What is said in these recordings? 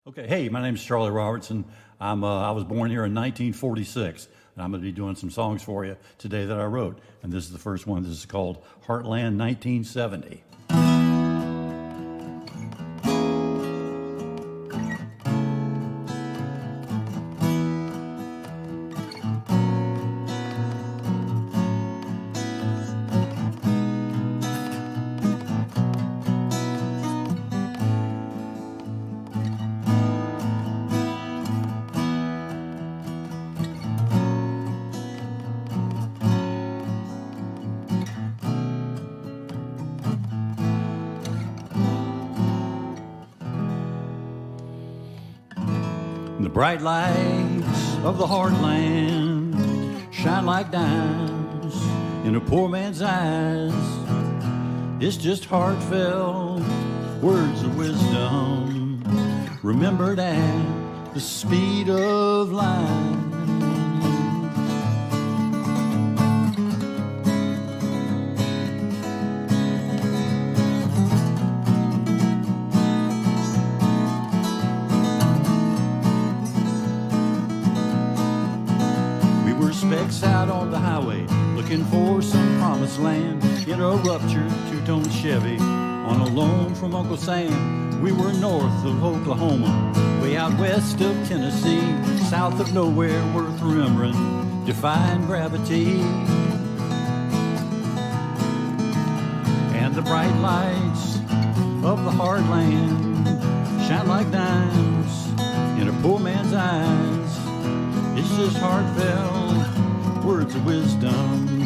Okay, hey, my name is Charlie Robertson. I was born here in 1946, and I'm going to be doing some songs for you today that I wrote. And this is the first one. This is called Heartland 1970. The bright lights of the Heartland shine like dimes in a poor man's eyes. It's just heartfelt words of wisdom remembered at the speed of light. Specks out on the highway, looking for some promised land. In a ruptured two-tone Chevy, on a loan from Uncle Sam. We were north of Oklahoma, way out west of Tennessee, south of nowhere worth remembering, defying gravity. And the bright lights of the Heartland shine like dimes in a poor man's eyes. It's just heartfelt words of wisdom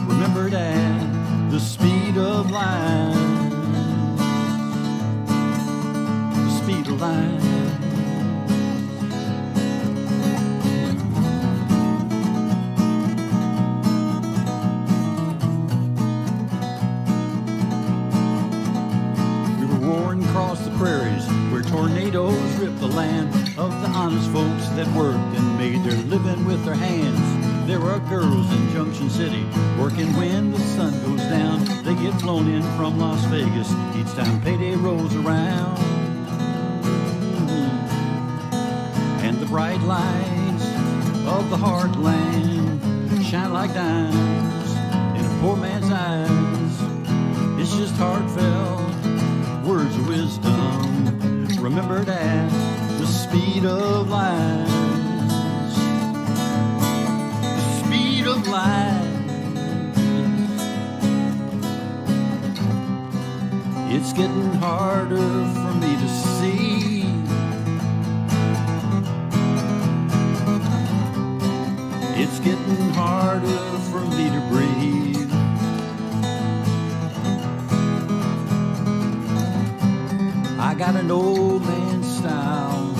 remembered at the speed of light. The speed of light. We were roaring across the prairies where tornadoes ripped the land of the honest folks that worked and made their living with their hands. There are girls in Junction City working when the sun goes down. They get flown in from Las Vegas each time payday rolls around. And the bright lights of the Heartland shine like dimes in a poor man's eyes. It's just heartfelt words of wisdom remembered at the speed of light. Of light. It's getting harder for me to see. It's getting harder for me to breathe. I got an old man's style,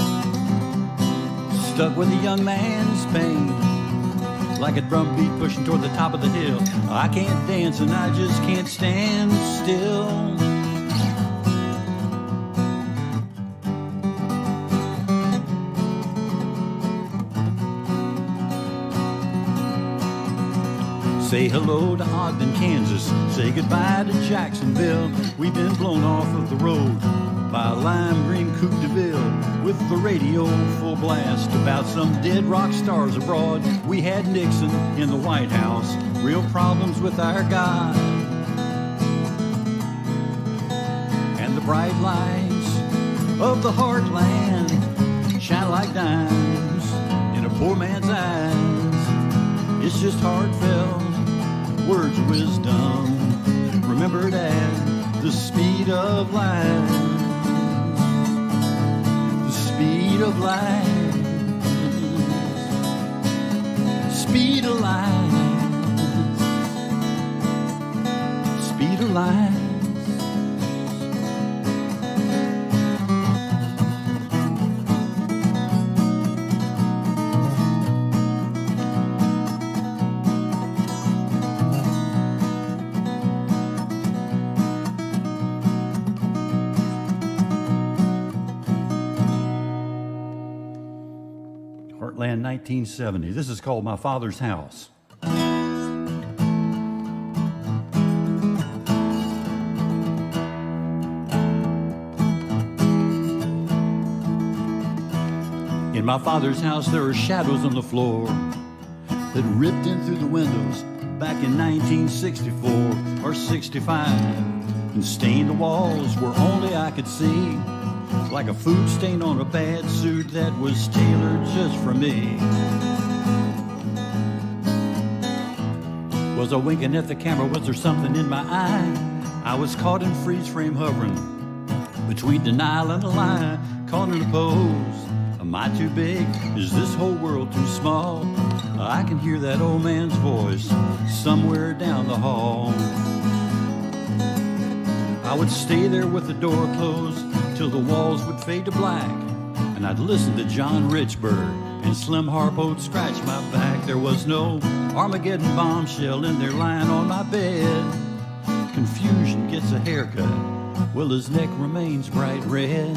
stuck with a young man's pain. Like a drum beat pushing toward the top of the hill. I can't dance and I just can't stand still. Say hello to Ogden, Kansas. Say goodbye to Jacksonville. We've been blown off of the road by a lime green Coupe de Ville with the radio full blast about some dead rock stars abroad. We had Nixon in the White House, real problems with our God. And the bright lights of the Heartland shine like dimes in a poor man's eyes. It's just heartfelt words of wisdom remembered at the speed of light. Speed of light, speed of light, speed of light. Heartland 1970. This is called My Father's House. In my father's house there are shadows on the floor that ripped in through the windows back in 1964 or 65 and stained the walls where only I could see, like a food stain on a bad suit that was tailored just for me. Was I winking at the camera? Was there something in my eye? I was caught in freeze frame hovering between denial and a lie, caught in a pose. Am I too big? Is this whole world too small? I can hear that old man's voice somewhere down the hall. I would stay there with the door closed till the walls would fade to black, and I'd listen to John Richburg and Slim Harpo'd scratch my back. There was no Armageddon bombshell in there lying on my bed. Confusion gets a haircut, well, his neck remains bright red.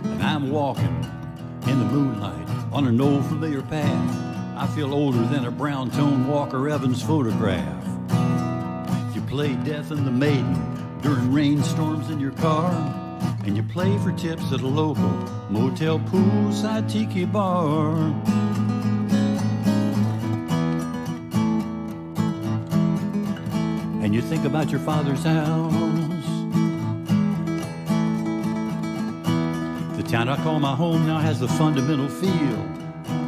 And I'm walking in the moonlight on an old familiar path. I feel older than a brown-toned Walker Evans photograph. You play Death and the Maiden during rainstorms in your car, and you play for tips at a local motel poolside tiki bar. And you think about your father's house. The town I call my home now has the fundamental feel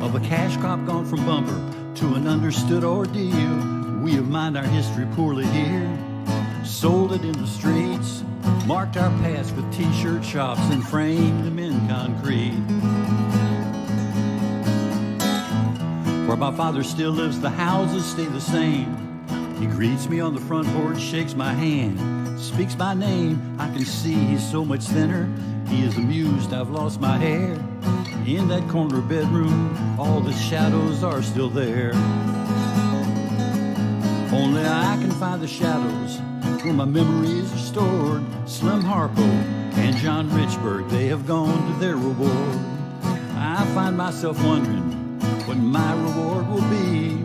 of a cash crop gone from bumper to an understood ordeal. We have mined our history poorly here, sold it in the streets, marked our past with t-shirt shops and framed them in concrete. Where my father still lives, the houses stay the same. He greets me on the front porch, shakes my hand, speaks my name. I can see he's so much thinner. He is amused I've lost my hair. In that corner bedroom, all the shadows are still there. Only I can find the shadows where my memories are stored. Slim Harpo and John Richburg, they have gone to their reward. I find myself wondering what my reward will be.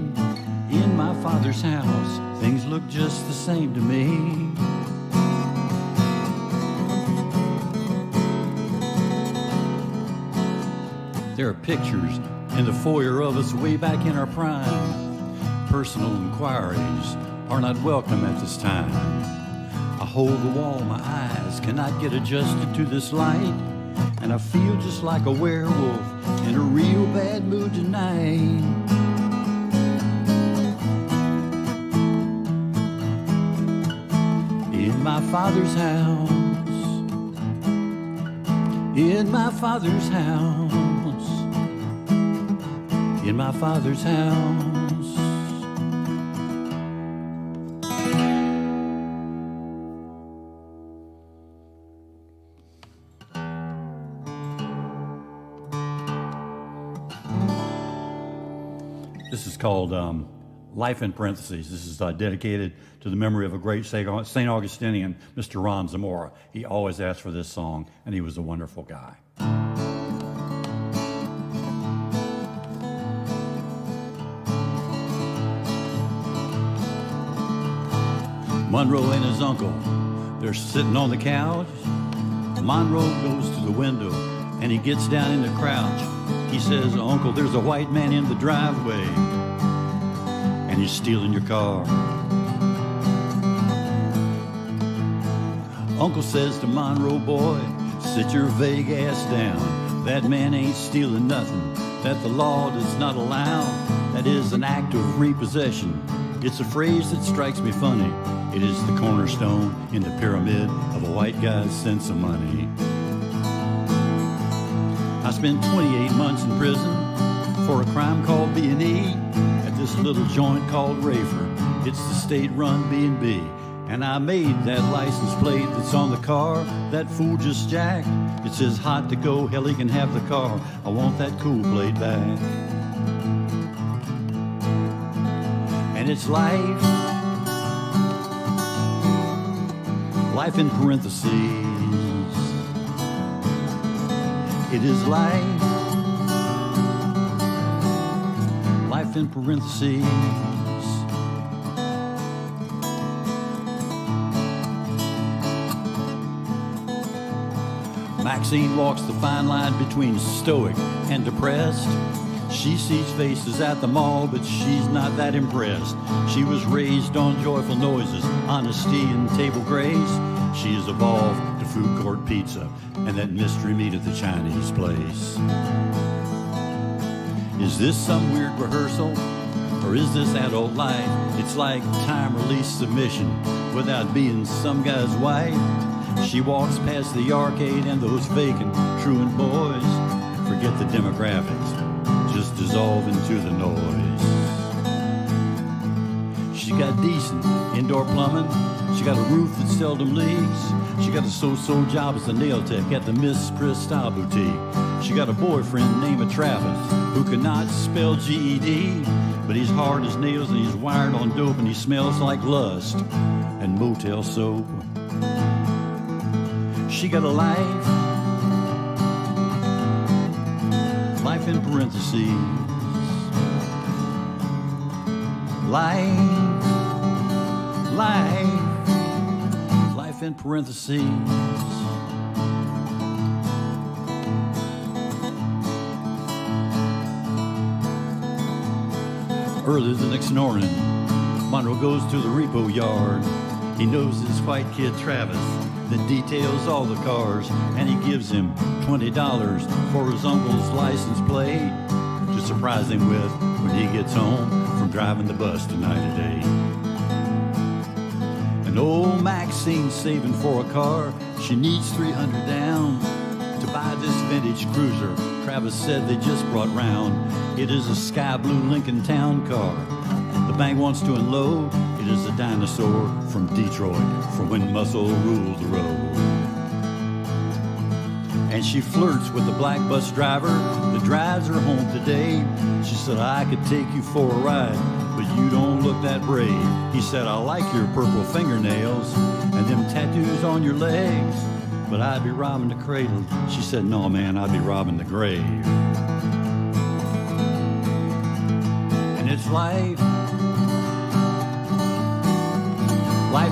In my father's house, things look just the same to me. There are pictures in the foyer of us way back in our prime. Personal inquiries are not welcome at this time. I hold the wall, my eyes cannot get adjusted to this light, and I feel just like a werewolf in a real bad mood tonight. In my father's house, in my father's house, in my father's house. This is called Life in Parentheses. This is dedicated to the memory of a great St. Augustinian, Mr. Ron Zamora. He always asked for this song, and he was a wonderful guy. Monroe and his uncle, they're sitting on the couch. Monroe goes to the window, and he gets down in the crouch. He says, "Uncle, there's a white man in the driveway, and he's stealing your car." Uncle says to Monroe, "Boy, sit your vague ass down. That man ain't stealing nothing that the law does not allow. That is an act of repossession. It's a phrase that strikes me funny. It is the cornerstone in the pyramid of a white guy's sense of money." I spent 28 months in prison for a crime called B&E at this little joint called Rayford. It's the state-run B&B. And I made that license plate that's on the car that fool just jacked. It says hot to go, hell, he can have the car. I want that cool plate back. And it's life in parentheses. It is life in parentheses. Maxine walks the fine line between stoic and depressed. She sees faces at the mall, but she's not that impressed. She was raised on joyful noises, honesty, and table grace. She has evolved to food court pizza and that mystery meat at the Chinese place. Is this some weird rehearsal, or is this adult life? It's like time-release submission without being some guy's wife. She walks past the arcade and those vacant truant boys. Forget the demographics, just dissolve into the noise. She got decent indoor plumbing. She got a roof that seldom leaks. She got a so-so job as a nail tech at the Miss Cristal boutique. She got a boyfriend named Travis who cannot spell GED, but he's hard as nails and he's wired on dope and he smells like lust and motel soap. She got a life in parentheses. Life in parentheses. Earlier the next morning, Monroe goes to the repo yard. He knows his white kid Travis that details all the cars, and he gives him $20 for his uncle's license plate to surprise him with when he gets home from driving the bus tonight or day. And old Maxine's saving for a car. She needs $300 down to buy this vintage cruiser Travis said they just brought round. It is a sky blue Lincoln Town car. The bank wants to unload. It is a dinosaur from Detroit for when muscle ruled the road. And she flirts with the black bus driver that drives her home today. She said, I could take you for a ride, but you don't look that brave. He said, I like your purple fingernails and them tattoos on your legs, but I'd be robbing the cradle. She said, no, man, I'd be robbing the grave. And it's life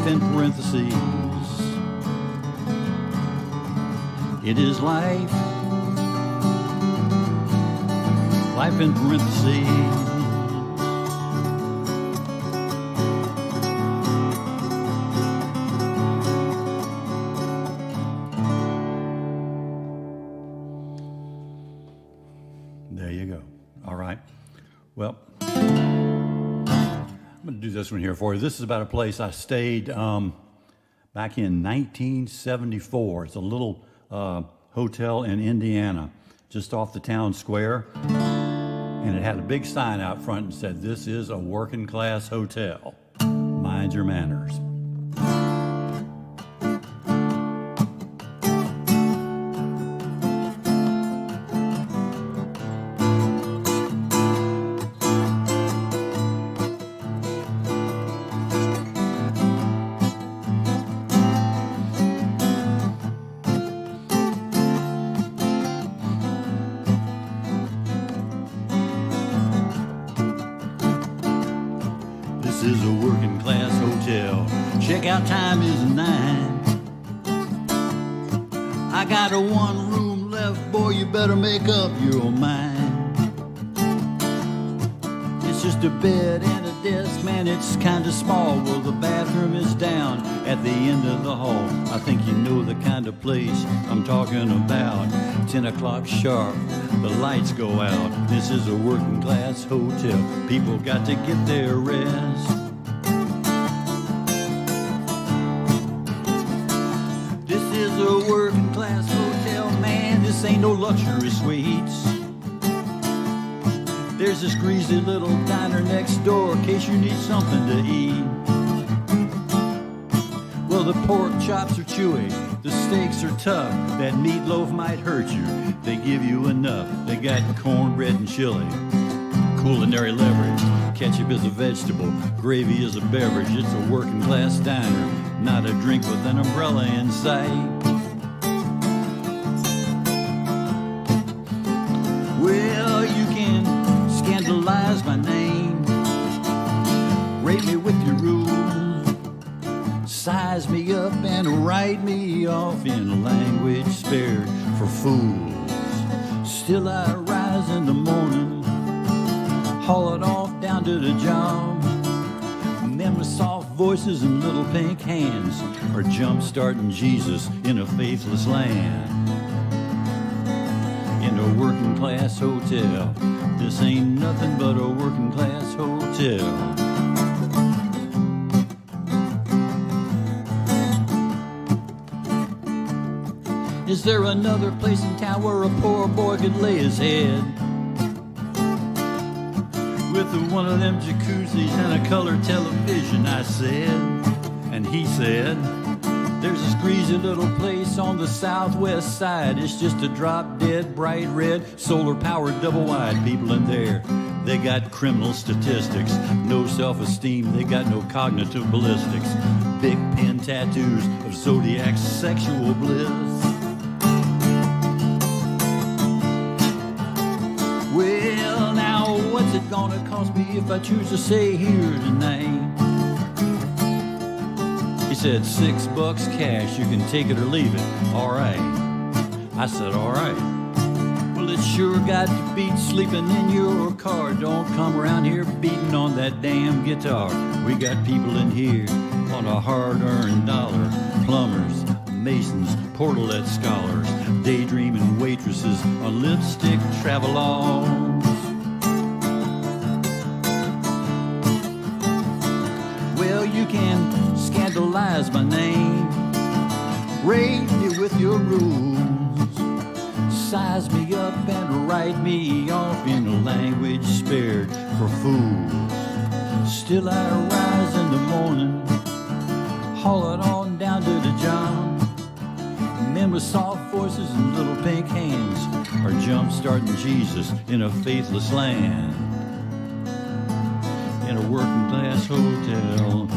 in parentheses. It is life in parentheses. There you go. All right. Well, I'm going to do this one here for you. This is about a place I stayed back in 1974. It's a little hotel in Indiana, just off the town square. And it had a big sign out front and said, this is a working class hotel. Mind your manners. This is a working class hotel. Checkout time is 9. I got a one room left, boy, you better make up your mind. It's just a bed and a desk, man, it's kinda small. Well, the bathroom is down at the end of the hall. I think you know the kind of place I'm talking about. 10 o'clock sharp, the lights go out. This is a working class hotel. People got to get their rest. This is a working class hotel, man. This ain't no luxury suites. There's this greasy little diner next door in case you need something to eat. Well, the pork chops are chewy, the steaks are tough, that meatloaf might hurt you. They give you enough. They got cornbread and chili, culinary leverage. Ketchup is a vegetable, gravy is a beverage. It's a working class diner, not a drink with an umbrella in sight. Well, you can scandalize my name, rate me with your rules, size me up and write me off in a language spared for fools. Still I rise in the morning, haul it off down to the job. Men with soft voices and little pink hands are jump-starting Jesus in a faithless land. In a working-class hotel, this ain't nothing but a working-class hotel. Is there another place in town where a poor boy could lay his head? With one of them jacuzzis and a color television, I said. And he said, there's this greasy little place on the southwest side. It's just a drop-dead, bright red, solar-powered, double-wide. People in there, they got criminal statistics, no self-esteem, they got no cognitive ballistics, big pen tattoos of zodiac sexual bliss. Well, now, what's it gonna cost me if I choose to stay here tonight? He said, $6 cash, you can take it or leave it. All right. I said, all right. Well, it sure got to beat sleeping in your car. Don't come around here beating on that damn guitar. We got people in here on a hard-earned dollar. Plumbers, masons, portalette scholars, daydreaming waitresses on lipstick travelogues. Well, you can scandalize my name, rate me with your rules, size me up and write me off in a language spared for fools. Still I rise in the morning, haul it on down to the job. Men with soft voices and little pink hands are jump-starting Jesus in a faithless land. In a working-class hotel,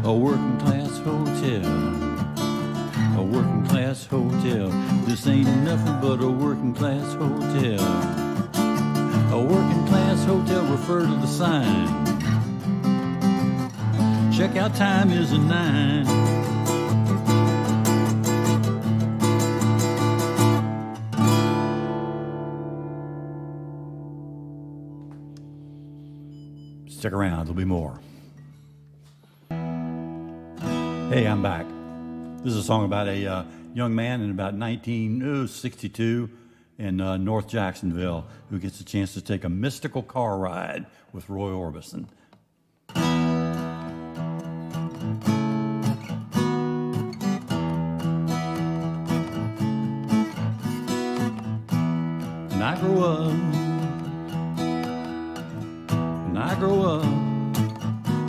a working-class hotel, a working-class hotel. This ain't nothing but a working-class hotel. A working-class hotel, refer to the sign. Checkout time is a 9. Stick around, there'll be more. Hey, I'm back. This is a song about a young man in about 1962 in North Jacksonville who gets a chance to take a mystical car ride with Roy Orbison. When I grow up,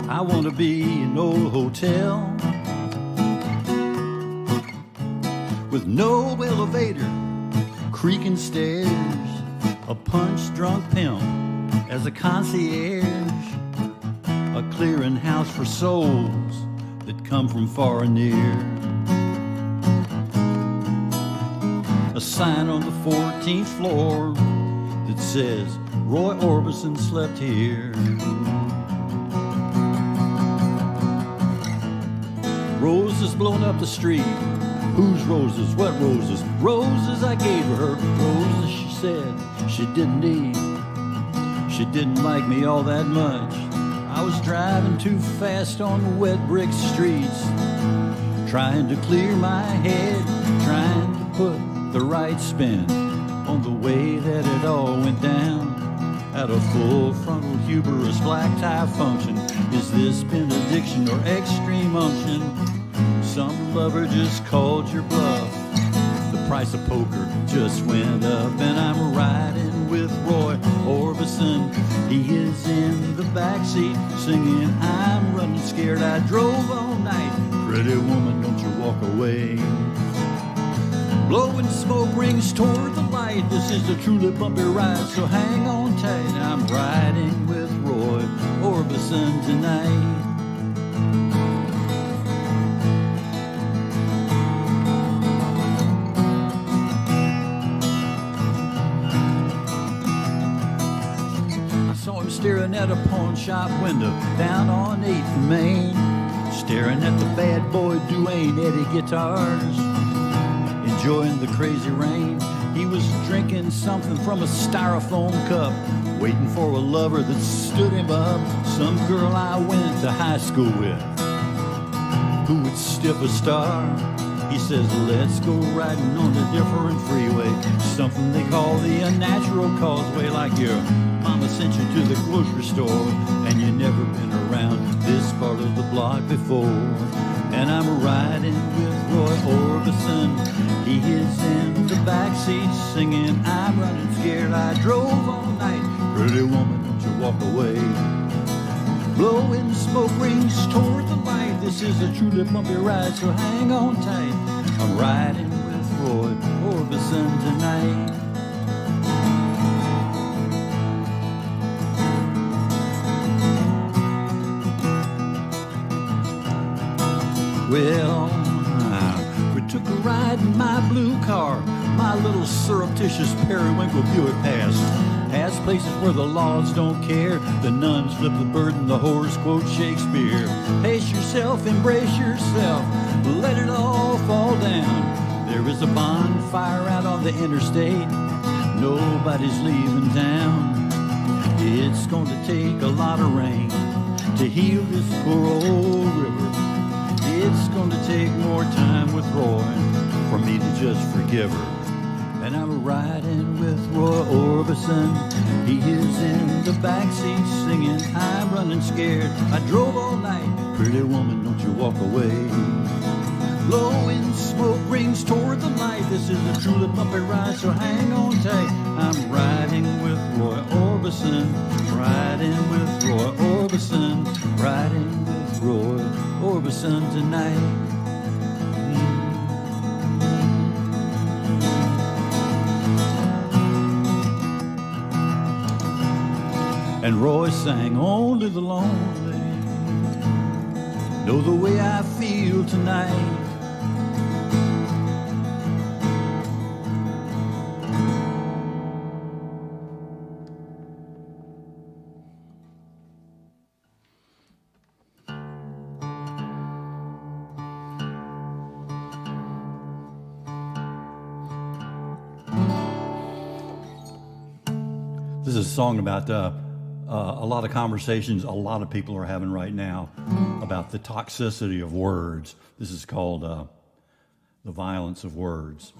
I want to be an old hotel with no elevator, creaking stairs, a punch-drunk pimp as a concierge, a clearinghouse for souls that come from far and near. A sign on the 14th floor that says, Roy Orbison slept here. Roses blowing up the street. Whose roses? What roses? Roses I gave her. Roses she said she didn't need. She didn't like me all that much. I was driving too fast on the wet brick streets, trying to clear my head, trying to put the right spin on the way that it all went down. At a full frontal huberous black tie function, is this benediction or extreme unction? Some lover just called your bluff. The price of poker just went up, and I'm riding with Roy Orbison. He is in the backseat singing, I'm running scared, I drove all night. Pretty woman, don't you walk away. Blowing smoke rings toward the light. This is a truly bumpy ride, so hang on tight. I'm riding with Roy Orbison tonight. I saw him staring at a pawn shop window down on 8th and Main, staring at the bad boy Duane Eddy guitars, enjoying the crazy rain. He was drinking something from a styrofoam cup, waiting for a lover that stood him up. Some girl I went to high school with, who would stiff a star. He says, let's go riding on a different freeway, something they call the unnatural causeway, like your mama sent you to the grocery store and you never been around this part of the block before. And I'm riding with Roy Orbison. He is in the backseat singing, I'm running scared, I drove all night. Pretty woman, don't you walk away. Blowing smoke rings toward the light. This is a truly bumpy ride, so hang on tight. I'm riding with Roy Orbison tonight. Well, we took a ride in my blue car, my little surreptitious periwinkle Buick past places where the laws don't care. The nuns flip the bird and the whores quote Shakespeare. Pace yourself, embrace yourself, let it all fall down. There is a bonfire out on the interstate, nobody's leaving town. It's going to take a lot of rain to heal this poor old river. It's going to take more time with Roy for me to just forgive her. And I'm riding with Roy Orbison. He is in the backseat singing, I'm running scared, I drove all night. Pretty woman, don't you walk away. Blowing smoke rings toward the light. This is a truly bumpy ride, so hang on tight. I'm riding with Roy Orbison. Riding with Roy Orbison. Riding with Roy Orbison tonight. And Roy sang, only the lonely know the way I feel tonight. This is a song about a lot of conversations a lot of people are having right now about the toxicity of words. This is called The Violence of Words.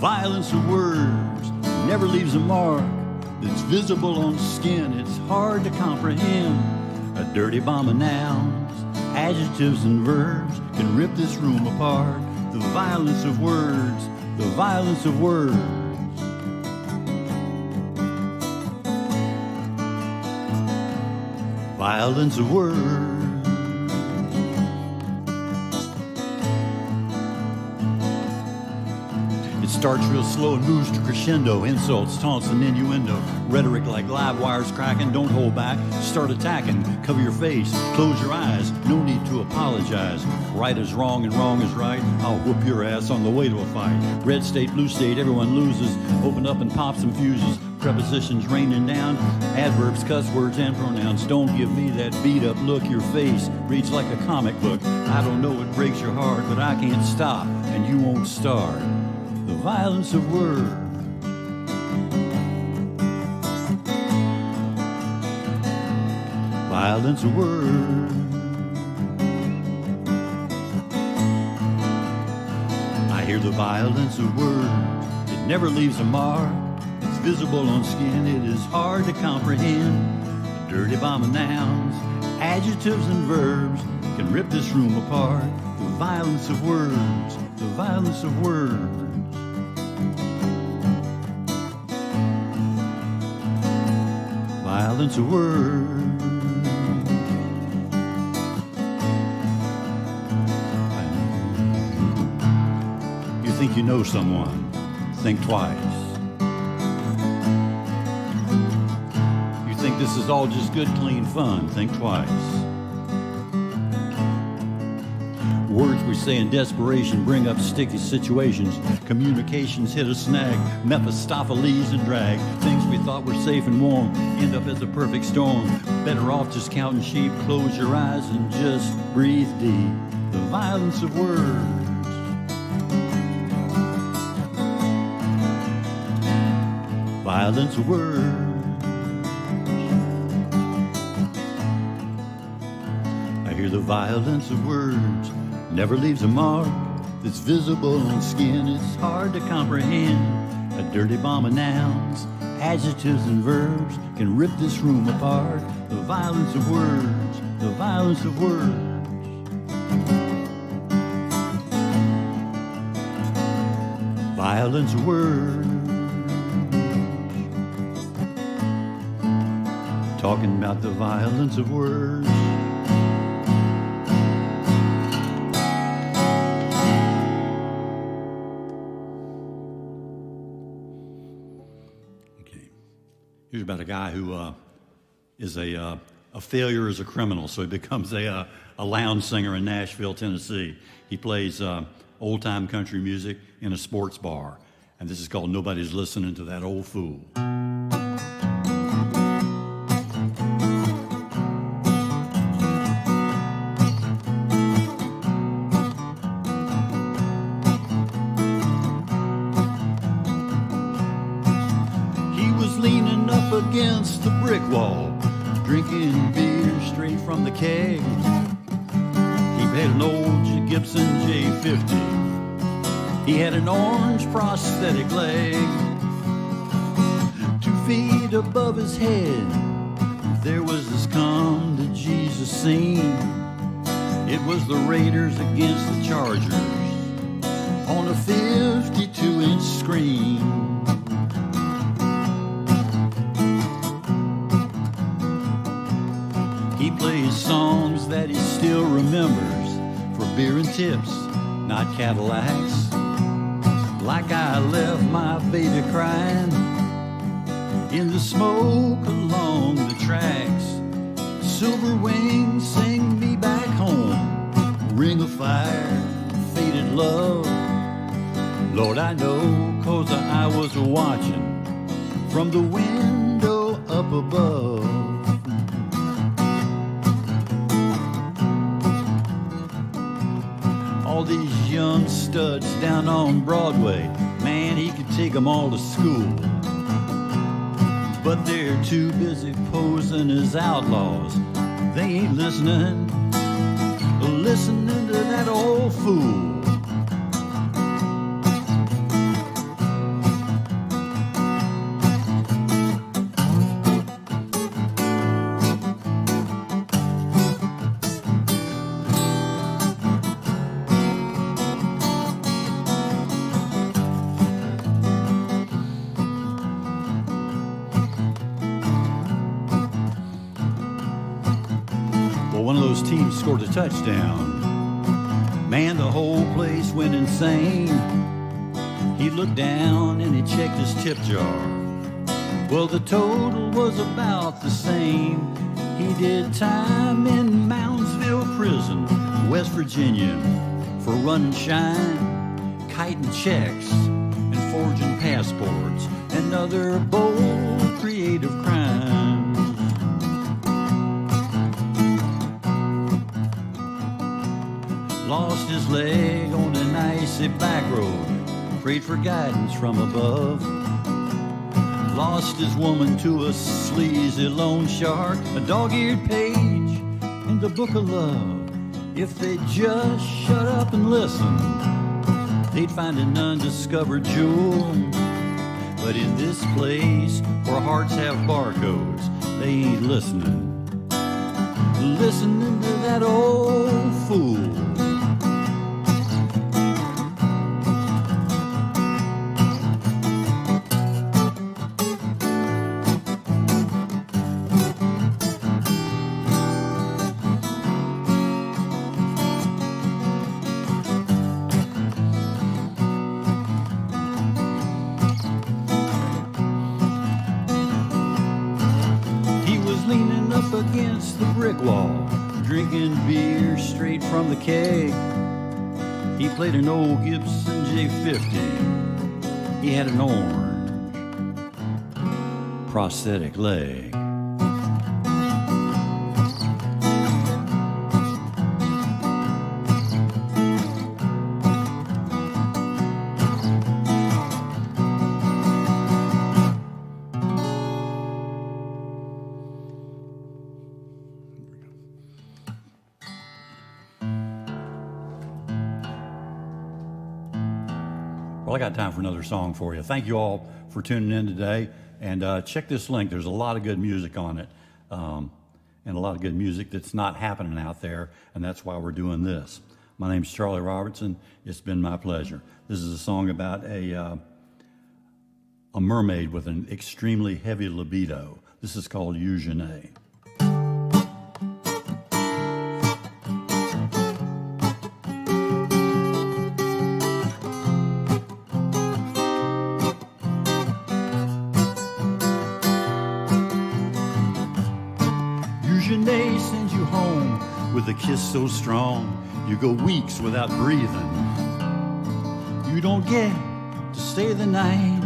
Violence of words never leaves a mark that's visible on skin. It's hard to comprehend. A dirty bomb of nouns, adjectives and verbs can rip this room apart. The violence of words, the violence of words. Violence of words. Starts real slow and moves to crescendo. Insults, taunts, and innuendo. Rhetoric like live wires cracking. Don't hold back. Start attacking. Cover your face. Close your eyes. No need to apologize. Right is wrong and wrong is right. I'll whoop your ass on the way to a fight. Red state, blue state, everyone loses. Open up and pop some fuses. Prepositions raining down. Adverbs, cuss words, and pronouns. Don't give me that beat up look. Your face reads like a comic book. I don't know what breaks your heart, but I can't stop, and you won't start. The violence of words. Violence of words. I hear the violence of words. It never leaves a mark. It's visible on skin. It is hard to comprehend. A dirty bomb of nouns, adjectives and verbs can rip this room apart. The violence of words. The violence of words. Violence of words. You think you know someone, think twice. You think this is all just good, clean fun, think twice. Words we say in desperation bring up sticky situations. Communications hit a snag, Mephistopheles and drag. Things we thought were safe and warm end up as a perfect storm. Better off just counting sheep, close your eyes and just breathe deep. The violence of words. Violence of words. I hear the violence of words. Never leaves a mark that's visible on skin. It's hard to comprehend. A dirty bomb of nouns, adjectives and verbs can rip this room apart. The violence of words, the violence of words. Violence of words. Talking about the violence of words. Here's about a guy who is a failure as a criminal, so he becomes a lounge singer in Nashville, Tennessee. He plays old-time country music in a sports bar, and this is called Nobody's Listening to That Old Fool. Against the brick wall, drinking beer straight from the keg. He had an old Gibson J50. He had an orange prosthetic leg. 2 feet above his head, there was this come to Jesus scene. It was the Raiders against the Chargers on a 52-inch screen. He plays songs that he still remembers for beer and tips, not Cadillacs. Like I left my baby crying in the smoke along the tracks. Silver wings sing me back home. Ring of fire, faded love. Lord, I know 'cause I was watching from the window up above. All these young studs down on Broadway, man, he could take them all to school. But they're too busy posing as outlaws. They ain't listening to that old fool. One of those teams scored a touchdown. Man, the whole place went insane. He looked down and he checked his tip jar. Well, the total was about the same. He did time in Moundsville Prison, West Virginia, for running shine, kiting checks, and forging passports, and other bold, creative crimes. Lost his leg on an icy back road, prayed for guidance from above. Lost his woman to a sleazy loan shark, a dog-eared page in the book of love. If they'd just shut up and listen, they'd find an undiscovered jewel. But in this place where hearts have barcodes, they ain't listening to that old fool. against the brick wall, drinking beer straight from the keg. He played an old Gibson J50. He had an orange prosthetic leg. Well, I got time for another song for you. Thank you all for tuning in today. And check this link. There's a lot of good music on it. And a lot of good music that's not happening out there. And that's why we're doing this. My name's Charlie Robertson. It's been my pleasure. This is a song about a mermaid with an extremely heavy libido. This is called Eugene. Eugene sends you home with a kiss so strong you go weeks without breathing. You don't get to stay the night.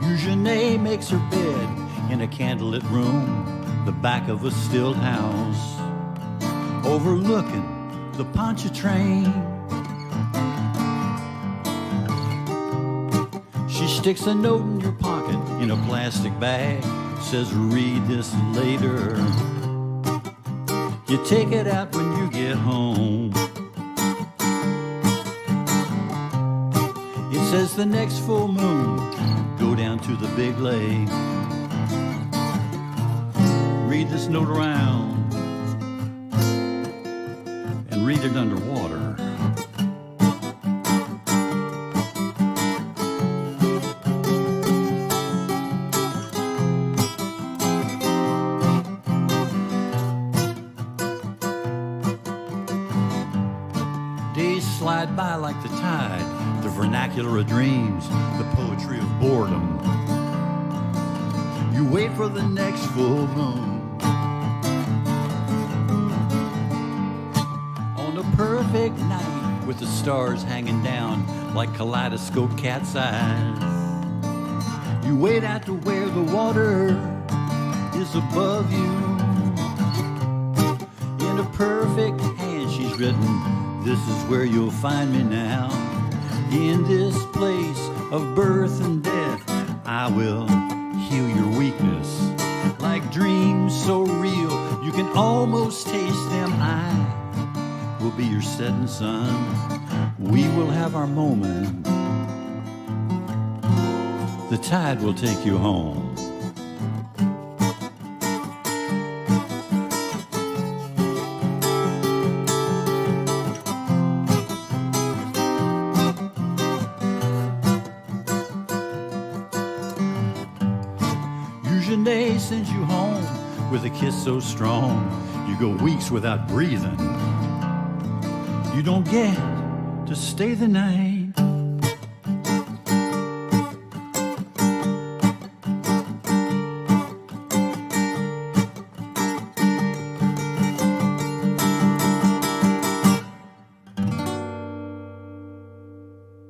Eugene makes her bed in a candlelit room, the back of a still house, overlooking the Pontchartrain. She sticks a note in your pocket in a plastic bag, says read this later. You take it out when you get home. It says the next full moon, go down to the big lake. Read this note around and read it underwater. Days slide by like the tide, the vernacular of dreams, the poetry of boredom. You wait for the next full moon. On a perfect night with the stars hanging down like kaleidoscope cat's eyes, you wait out to where the water is above you. In a perfect hand she's written, this is where you'll find me now. In this place of birth and death, I will heal your weakness. Like dreams so real, you can almost taste them. I will be your setting sun. We will have our moment. The tide will take you home. Eugene sends you home with a kiss so strong you go weeks without breathing. You don't get to stay the night.